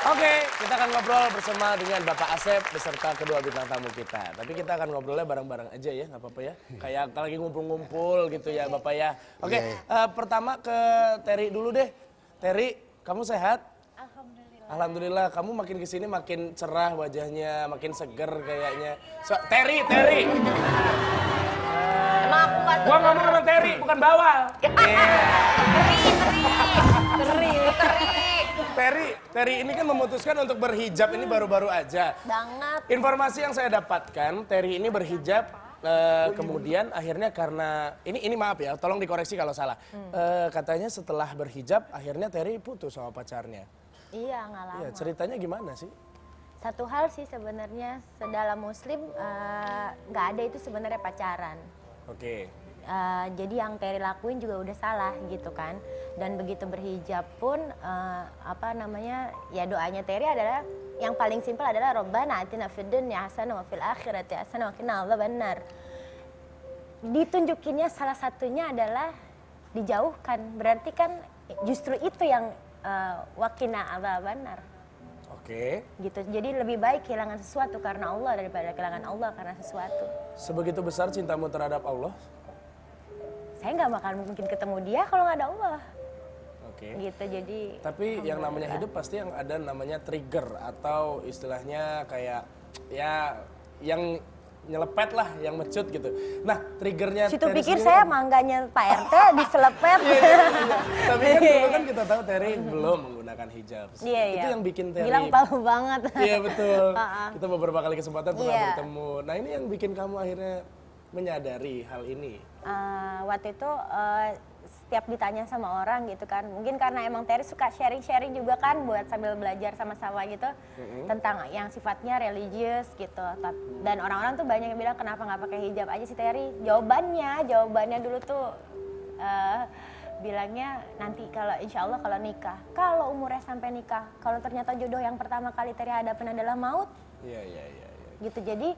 Oke, kita akan ngobrol bersama dengan Bapak Asep beserta kedua bintang tamu kita. Tapi kita akan ngobrolnya bareng-bareng aja ya, nggak apa-apa ya. Kayak lagi ngumpul-ngumpul gitu ya Bapak ya. Oke, pertama ke Terry dulu deh. Terry, kamu sehat? Alhamdulillah. Alhamdulillah, kamu makin kesini makin cerah wajahnya, makin seger kayaknya. Terry. Emang aku nggak Gua ngomong sama Terry, bukan bawal. Terry ini kan memutuskan untuk berhijab ini baru-baru aja. Banget. Informasi yang saya dapatkan, Terry ini berhijab kemudian akhirnya karena ini maaf ya, tolong dikoreksi kalau salah. Katanya setelah berhijab akhirnya Terry putus sama pacarnya. Iya, nggak lama. Iya, ceritanya gimana sih? Satu hal sih sebenarnya sedalam Muslim nggak ada itu sebenarnya pacaran. Oke. Jadi yang Terry lakuin juga udah salah gitu kan. Dan begitu berhijab pun ya doanya Terry adalah yang paling simpel adalah Rabbana atina fid dunya hasanah wa fil akhirati hasanah wa qina adzabannar. Ditunjukinnya salah satunya adalah dijauhkan. Berarti kan justru itu yang waqina adzabannar. Oke. Gitu. Jadi lebih baik kehilangan sesuatu karena Allah daripada kehilangan Allah karena sesuatu. Sebegitu besar cintamu terhadap Allah? Saya nggak bakal mungkin ketemu dia kalau nggak ada Allah. Oke. Gitu, jadi. Tapi yang namanya hidup pasti yang ada namanya trigger atau istilahnya kayak ya yang nyelepet lah, yang mecut gitu. Nah, triggernya Situ Terry pikir sendiri saya apa? mangganya Pak RT diselepet. Tapi kan dulu kan kita tahu Terry belum menggunakan hijab. Iya. Itu yang bikin Terry. Bilang tahu banget. Iya betul. Kita beberapa kali kesempatan pernah Iya. bertemu. Nah, ini yang bikin kamu akhirnya menyadari hal ini. Waktu itu setiap ditanya sama orang gitu kan, mungkin karena emang Terry suka sharing-sharing juga kan buat sambil belajar sama-sama gitu tentang yang sifatnya religius gitu. Dan orang-orang tuh banyak yang bilang kenapa nggak pakai hijab aja sih Terry? Jawabannya dulu tuh bilangnya nanti kalau insya Allah kalau nikah, kalau umurnya sampai nikah, kalau ternyata jodoh yang pertama kali Terry hadapin adalah maut. Iya. Gitu, jadi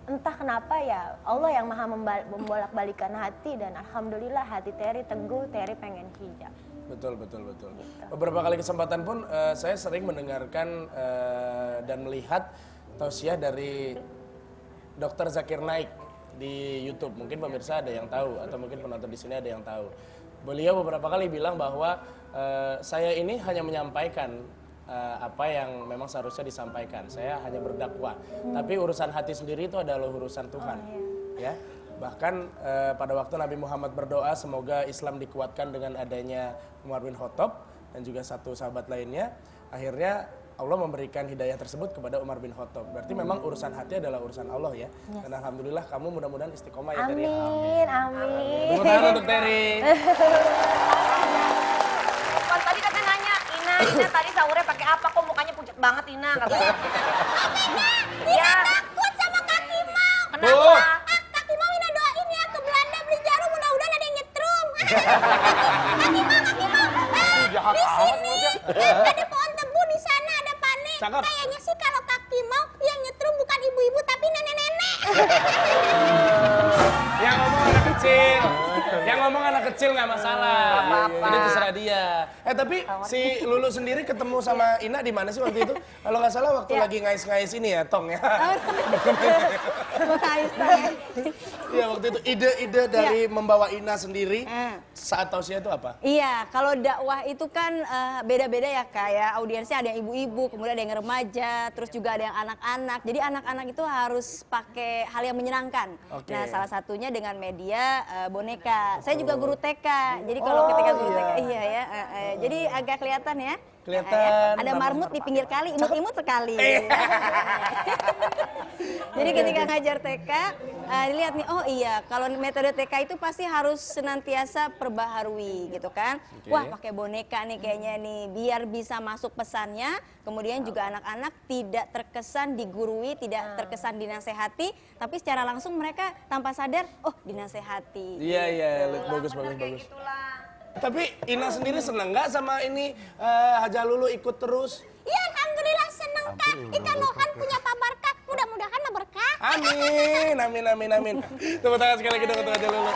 entah kenapa ya Allah yang maha membolak-balikan hati dan alhamdulillah hati Terry teguh, Terry pengen hijab. Betul. Beberapa kali kesempatan pun saya sering mendengarkan dan melihat tausiah dari Dr. Zakir Naik di YouTube. Mungkin pemirsa ada yang tahu atau mungkin penonton di sini ada yang tahu. Beliau beberapa kali bilang bahwa saya ini hanya menyampaikan apa yang memang seharusnya disampaikan. Saya hanya berdakwah. Tapi urusan hati sendiri itu adalah urusan Tuhan. Ya. Bahkan pada waktu Nabi Muhammad berdoa semoga Islam dikuatkan dengan adanya Umar bin Khattab dan juga satu sahabat lainnya, akhirnya Allah memberikan hidayah tersebut kepada Umar bin Khattab. Berarti memang urusan hati adalah urusan Allah ya. Dan alhamdulillah kamu mudah-mudahan istiqomah ya Terry. Amin. Tepuk tangan untuk Terry. Tadi katanya nanya, Ina tadi sahurnya pakai apa? Kok mukanya pucat banget Ina? Katanya. Iya takut sama Kaki Mau. Kenapa? Kaki Mau Ina doain ya ke Belanda beli jarum mudah-mudahan ada yang nyetrum. Kaki Mau. Jahat Di amat sini mulutnya. ada pohon tebu di sana ada panen. Cakep. Kayaknya sih kalau Kaki Mau yang nyetrum bukan ibu-ibu tapi nenek-nenek. Yang ngomong anak kecil. Yang ngomong anak kecil nggak masalah. Ini terserah dia. Tapi si Lulu sendiri ketemu sama Ina di mana sih waktu itu? Kalau nggak salah waktu lagi ngais-ngais ini ya, Tong ya. Iya waktu itu ide-ide dari membawa Ina sendiri saat tausiah itu apa? Iya, kalau dakwah itu kan beda-beda ya kayak audiensnya ada yang ibu-ibu, kemudian ada yang remaja, terus juga ada yang anak-anak. Jadi anak-anak itu harus pakai hal yang menyenangkan. Oke. Nah, salah satunya dengan media boneka. Saya juga guru TK. Jadi kalau ketika guru TK iya ya. Jadi agak kelihatan ya. Kelihatan. Ada marmut di pinggir kali, imut-imut sekali. Jadi ketika ngajar TK, dilihat nih, oh iya, kalau metode TK itu pasti harus senantiasa perbaharui gitu kan. Wah, pakai boneka nih kayaknya nih, biar bisa masuk pesannya. Kemudian juga anak-anak tidak terkesan digurui, tidak terkesan dinasehati, tapi secara langsung mereka tanpa sadar, oh dinasehati. Iya, bagus. Tapi Ina sendiri seneng nggak sama ini Haja Lulu ikut terus? Iya alhamdulillah seneng Kak. Kita Nohan punya Pak Barkah. Mudah-mudahan mah berkah. Amin. Tepuk tangan sekali lagi dong untuk Haja Lulu.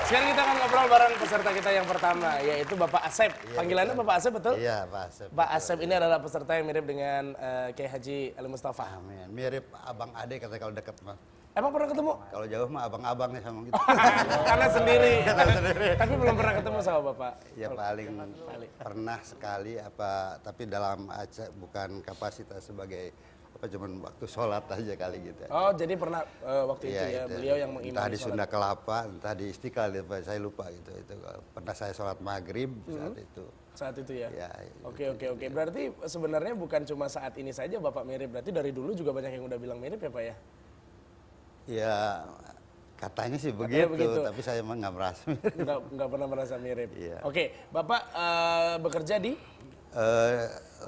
Sekarang kita akan ngobrol bareng peserta kita yang pertama, yaitu Bapak Asep. Panggilannya Bapak Asep, betul? Iya, Pak Asep. Pak Asep ini adalah peserta yang mirip dengan Kiai Haji Ali Mustafa. Amin. Mirip abang ade katanya kalau deket mah. Emang pernah ketemu? Kalau jauh mah abang-abang nih sama gitu. Karena sendiri. Tapi belum pernah ketemu sama Bapak. Ya paling pernah sekali apa, tapi dalam bukan kapasitas sebagai apa, cuman waktu sholat aja kali gitu. Oh, jadi pernah waktu itu ya, itu. beliau yang mengimami Entah di sholat. Sunda Kelapa, entah di Istiqlal, saya lupa gitu. Itu pernah saya sholat maghrib saat itu. Saat itu ya? Ya, Oke. Berarti sebenarnya bukan cuma saat ini saja Bapak mirip, berarti dari dulu juga banyak yang udah bilang mirip ya Pak ya? Ya katanya sih Katanya begitu, tapi saya emang nggak merasa mirip. Nggak pernah merasa mirip. Iya. Oke, Bapak bekerja di?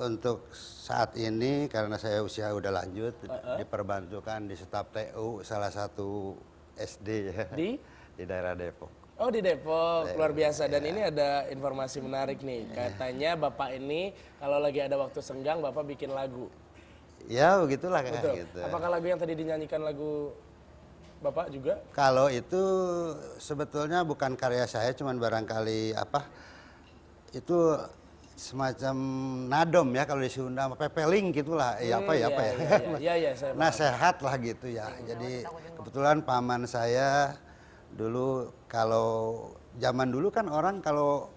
Untuk saat ini karena saya usia udah lanjut, diperbantukan di staf TU salah satu SD ya, di daerah Depok. Oh di Depok, luar biasa. Dan ini ada informasi menarik nih. Katanya Bapak ini kalau lagi ada waktu senggang, Bapak bikin lagu. Ya begitulah kayak Betul. gitu. Apakah lagu yang tadi dinyanyikan lagu Bapak juga? Kalau itu sebetulnya bukan karya saya, cuman barangkali apa itu semacam nadom ya kalau di Sunda, pepeling gitulah, ya apa ya. Iya, saya paham. Nasehat lah gitu ya. Jadi kebetulan paman saya dulu, kalau zaman dulu kan orang kalau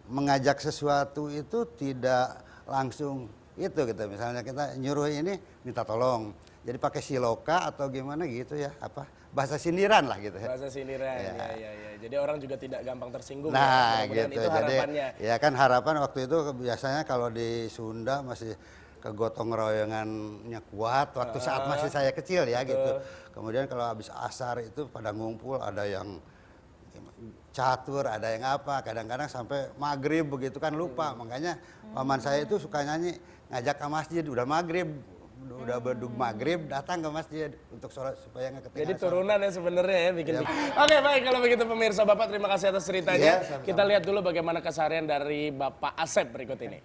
mengajak sesuatu itu tidak langsung itu gitu. Misalnya kita nyuruh ini minta tolong. Jadi pakai siloka atau gimana gitu ya, apa bahasa sindiran lah gitu ya. Bahasa sindiran, ya. Jadi orang juga tidak gampang tersinggung. Nah ya. gitu, Itu harapannya. jadi ya kan harapan waktu itu biasanya kalau di Sunda masih kegotong royongannya kuat waktu saat masih saya kecil ya gitu. Kemudian kalau habis asar itu pada ngumpul, ada yang catur, ada yang apa, kadang-kadang sampai maghrib begitu kan lupa. Makanya paman saya itu suka nyanyi, ngajak ke masjid, udah maghrib. Udah berdug maghrib datang ke masjid untuk sholat supaya nggak ketinggalan. Jadi turunan ya sebenarnya ya bikin. Oke baik, kalau begitu pemirsa Bapak terima kasih atas ceritanya. Kita lihat dulu bagaimana keseharian dari Bapak Asep berikut ini.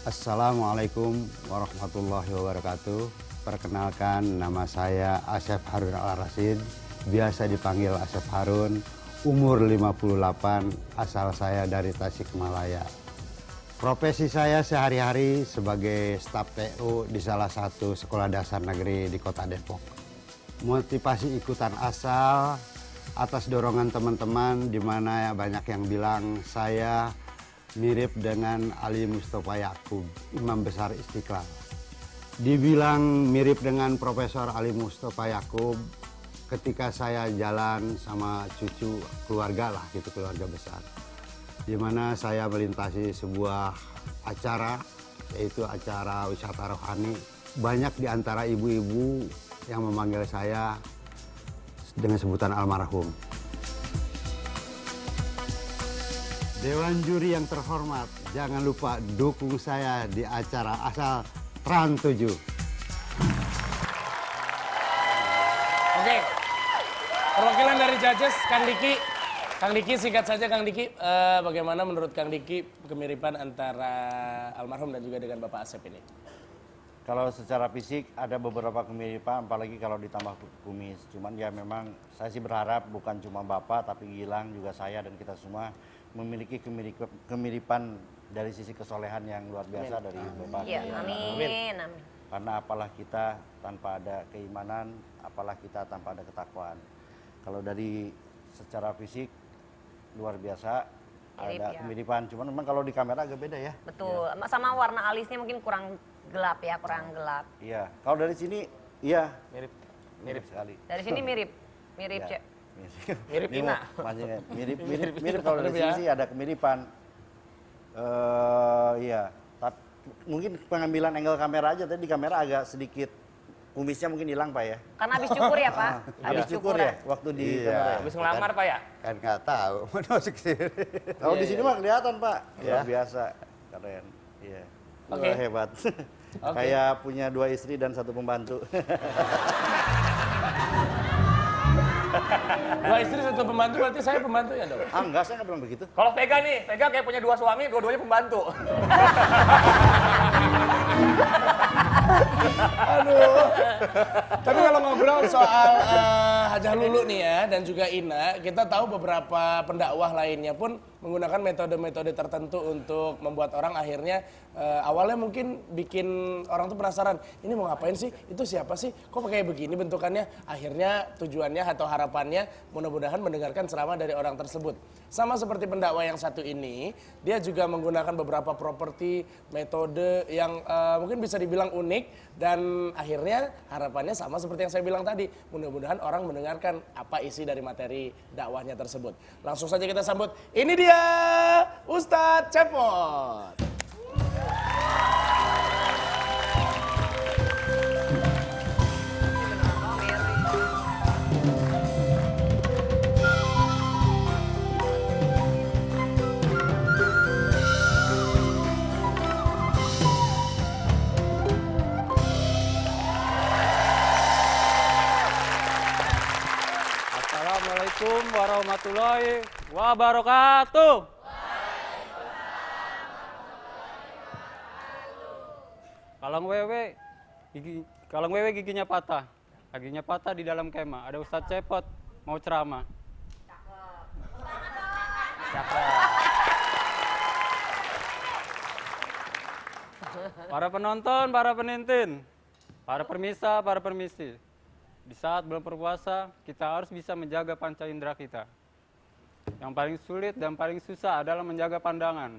Assalamualaikum warahmatullahi wabarakatuh. Perkenalkan, nama saya Asep Harun Al-Rasid, biasa dipanggil Asep Harun. Umur 58, asal saya dari Tasikmalaya. Profesi saya sehari-hari sebagai staf TU di salah satu sekolah dasar negeri di Kota Depok. Motivasi ikutan asal atas dorongan teman-teman, di mana banyak yang bilang saya mirip dengan Ali Mustafa Yakub, Imam Besar Istiqlal. Dibilang mirip dengan Profesor Ali Mustafa Yakub ketika saya jalan sama cucu keluarga lah gitu, keluarga besar, di mana saya melintasi sebuah acara, yaitu acara wisata rohani. Banyak di antara ibu-ibu yang memanggil saya dengan sebutan almarhum. Dewan juri yang terhormat, jangan lupa dukung saya di acara asal Trans 7. Oke. Perwakilan dari judges, Kang Diki. Kang Diki, singkat saja Kang Diki, bagaimana menurut Kang Diki kemiripan antara almarhum dan juga dengan Bapak Asep ini? Kalau secara fisik ada beberapa kemiripan, apalagi kalau ditambah kumis. Cuman ya memang saya sih berharap bukan cuma Bapak, tapi Gilang juga saya dan kita semua memiliki kemiripan dari sisi kesolehan yang luar biasa dari Bapak. Iya, amin. Karena apalah kita tanpa ada keimanan, apalah kita tanpa ada ketakwaan. Kalau dari secara fisik luar biasa, Mirip, ada ya. kemiripan. Cuman memang kalau di kamera agak beda ya. Betul. Sama warna alisnya mungkin kurang gelap ya, kurang gelap. Iya. Kalau dari sini, iya Mirip sekali. Dari sini mirip. Mirip, Ya. Cek. Mirip Ina. Mirip kalau dari sini ya. sih ada kemiripan. Iya. Mungkin pengambilan angle kamera aja, tadi di kamera agak sedikit kumisnya mungkin hilang Pak ya. Karena habis cukur ya, Pak? Habis Cukur ya waktu di kamera. Ya? Habis ngelamar Pak ya? Kan nggak tahu, masuk sini. Kalau di sini mah kelihatan Pak. Ya. Luar biasa. Keren. Iya. Oke. Wah, hebat. Kayak punya 2 istri dan 1 pembantu. 2 istri 1 pembantu, berarti saya pembantu ya dong? Enggak, saya nggak bilang begitu. Kalau Vega nih, Vega kayak punya 2 suami, dua-duanya pembantu. Aduh. Tapi kalau ngobrol soal Hajah Lulu nih ya dan juga Ina, kita tahu beberapa pendakwah lainnya pun menggunakan metode-metode tertentu untuk membuat orang akhirnya awalnya mungkin bikin orang tuh penasaran, ini mau ngapain sih? Itu siapa sih? Kok pakai begini bentukannya? Akhirnya tujuannya atau harapannya mudah-mudahan mendengarkan ceramah dari orang tersebut. Sama seperti pendakwah yang satu ini, dia juga menggunakan beberapa properti, metode yang mungkin bisa dibilang unik dan akhirnya harapannya sama seperti yang saya bilang tadi, mudah-mudahan orang mendengarkan apa isi dari materi dakwahnya tersebut. Langsung saja kita sambut, ini dia Ustadz Cepot. Assalamualaikum warahmatullahi wabarakatuh. Kalang wewe giginya patah. Giginya patah di dalam kemah. Ada Ustadz Cepot mau ceramah. Para penonton, para penintin, para permisa, para permisi. Di saat bulan berpuasa, kita harus bisa menjaga panca indera kita. Yang paling sulit dan paling susah adalah menjaga pandangan.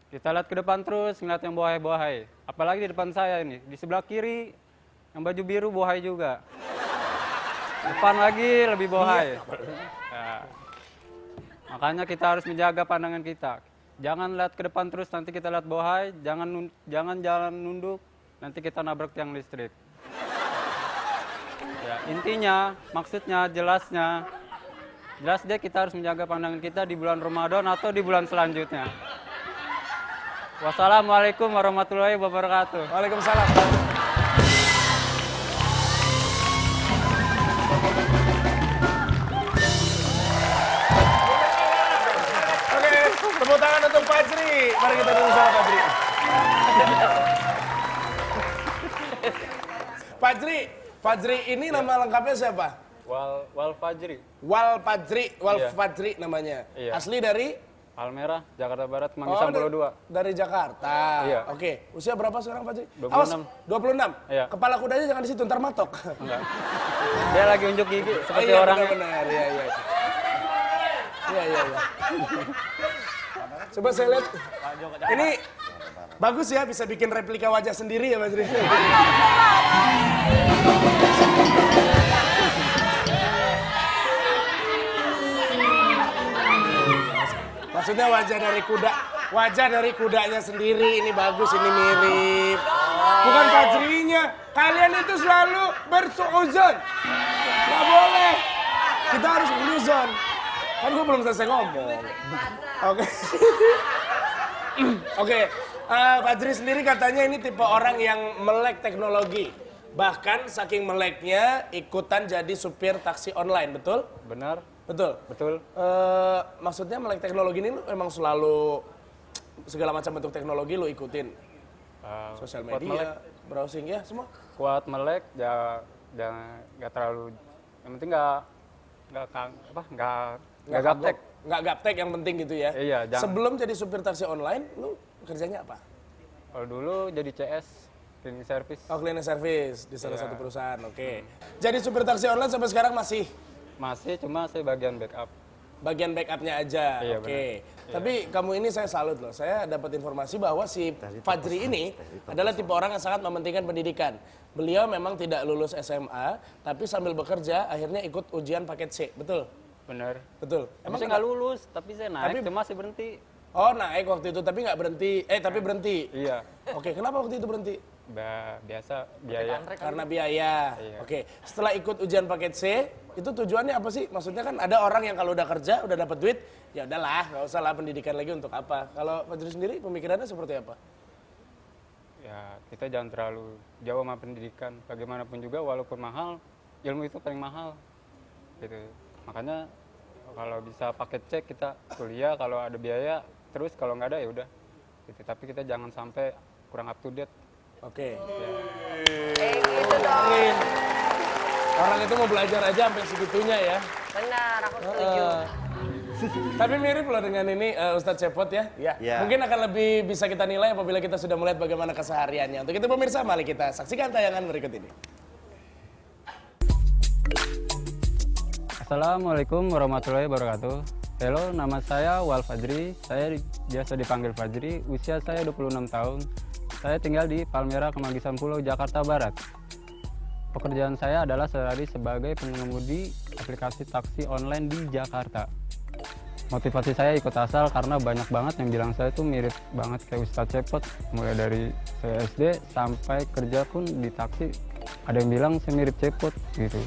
Kita lihat ke depan terus, ngeliat yang bohai-bohai. Apalagi di depan saya ini, di sebelah kiri, yang baju biru bohai juga. Depan lagi lebih bohai. Ya. Makanya kita harus menjaga pandangan kita. Jangan lihat ke depan terus, nanti kita lihat bohai. Jangan jalan nunduk, nanti kita nabrak tiang listrik. Ya, intinya, maksudnya, jelas deh kita harus menjaga pandangan kita di bulan Ramadan atau di bulan selanjutnya. Wassalamualaikum warahmatullahi wabarakatuh. Waalaikumsalam. Oke, tepuk tangan untuk Fajri. Mari kita dulu sama Fajri. Fajri ini nama lengkapnya siapa? Wal Fajri. Wal Iya. Fajri namanya. Iya. Asli dari? Almerah, Jakarta Barat, Manggisang Pulau 2. Dari Jakarta. Iya. Oke, usia berapa sekarang Fajri? 26. Awas, 26. Iya. Kepala kudanya jangan di situ, ntar matok. Enggak. Dia lagi unjuk gigi seperti Iya, orang. benar. Iya. Coba saya lihat. Ini bagus ya, bisa bikin replika wajah sendiri ya Fajri. Maksudnya wajah dari kudanya sendiri ini bagus, ini mirip. Bukan Fajrinya. Kalian itu selalu bersuuzon. Gak boleh. Kita harus bersuuzon. Kan gue belum selesai ngomong. Oke. Oke. Fajri sendiri katanya ini tipe orang yang melek teknologi. Bahkan saking meleknya ikutan jadi supir taksi online, betul? Benar, Betul? betul. Maksudnya melek teknologi ini lu emang selalu segala macam bentuk teknologi lu ikutin? Sosial Kuat melek. media, browsing ya semua? Kuat melek, ya nggak terlalu, yang penting nggak gaptek. Nggak gaptek yang penting gitu ya? Iya, jangan. Sebelum jadi supir taksi online, lu kerjanya apa? Kalau dulu jadi CS, cleaning service. Oh, cleaning service di salah Iya. satu perusahaan, oke. Jadi supir taksi online sampai sekarang masih? Masih, cuma saya bagian backup. Bagian backupnya aja, Iya, oke. benar. Tapi kamu ini saya salut loh. Saya dapat informasi bahwa si Fajri ini adalah tipe orang yang sangat mementingkan pendidikan. Beliau memang tidak lulus SMA, tapi sambil bekerja akhirnya ikut ujian paket C, betul? Bener. Betul. Emang saya nggak lulus, tapi saya naik, Tapi- cuma saya berhenti. Oh naik waktu itu tapi nggak berhenti, tapi berhenti. Iya, Oke, kenapa waktu itu berhenti? biasa biaya. Karena biaya. Iya. Oke, setelah ikut ujian paket C, itu tujuannya apa sih? Maksudnya kan ada orang yang kalau udah kerja, udah dapat duit, ya udahlah, nggak usah lah pendidikan lagi untuk apa. Kalau Fajri sendiri pemikirannya seperti apa? Ya, kita jangan terlalu jauh sama pendidikan. Bagaimanapun juga, walaupun mahal, ilmu itu paling mahal. Gitu. Makanya kalau bisa paket cek kita kuliah, kalau ada biaya, terus kalau nggak ada ya udah. Gitu. Tapi kita jangan sampai kurang up to date. Oke. Gitu dong. Amin. Orang itu mau belajar aja sampai segitunya ya. Benar, aku setuju. Tapi mirip loh dengan ini Ustadz Cepot ya. Ya. Mungkin akan lebih bisa kita nilai apabila kita sudah melihat bagaimana kesehariannya. Untuk itu pemirsa, mari kita saksikan tayangan berikut ini. Assalamualaikum warahmatullahi wabarakatuh. Halo, nama saya Wal Fajri. Saya biasa dipanggil Fajri. Usia saya 26 tahun. Saya tinggal di Palmera, Kemanggisan Pulau, Jakarta Barat. Pekerjaan saya adalah sehari sebagai pengemudi aplikasi taksi online di Jakarta. Motivasi saya ikut asal karena banyak banget yang bilang saya tuh mirip banget kayak Ustadz Cepot. Mulai dari saya SD sampai kerja pun di taksi, ada yang bilang saya mirip Cepot gitu.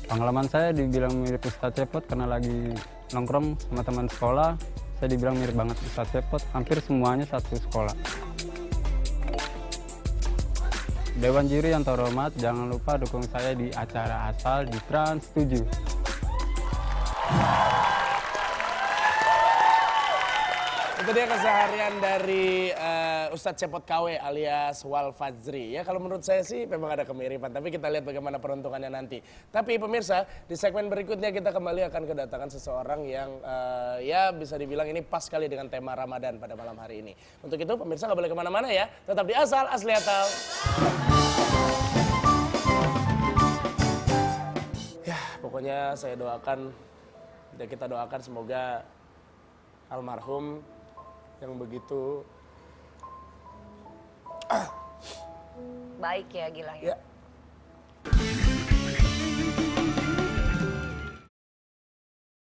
Pengalaman saya dibilang mirip Ustadz Cepot karena lagi nongkrong sama teman sekolah, saya dibilang mirip banget Ustadz Cepot, hampir semuanya satu sekolah. Dewan juri yang terhormat, jangan lupa dukung saya di acara Asal di Trans 7. Itu dia keseharian dari Ustadz Cepot KW alias Wal Fajri. Ya kalau menurut saya sih memang ada kemiripan, tapi kita lihat bagaimana peruntukannya nanti. Tapi pemirsa, di segmen berikutnya kita kembali akan kedatangan seseorang yang ya bisa dibilang ini pas sekali dengan tema Ramadan pada malam hari ini. Untuk itu pemirsa nggak boleh kemana-mana ya, tetap di Asal Asli Atau. Ya pokoknya saya doakan, dan kita doakan semoga almarhum yang begitu Baik ya Gilang ya. ya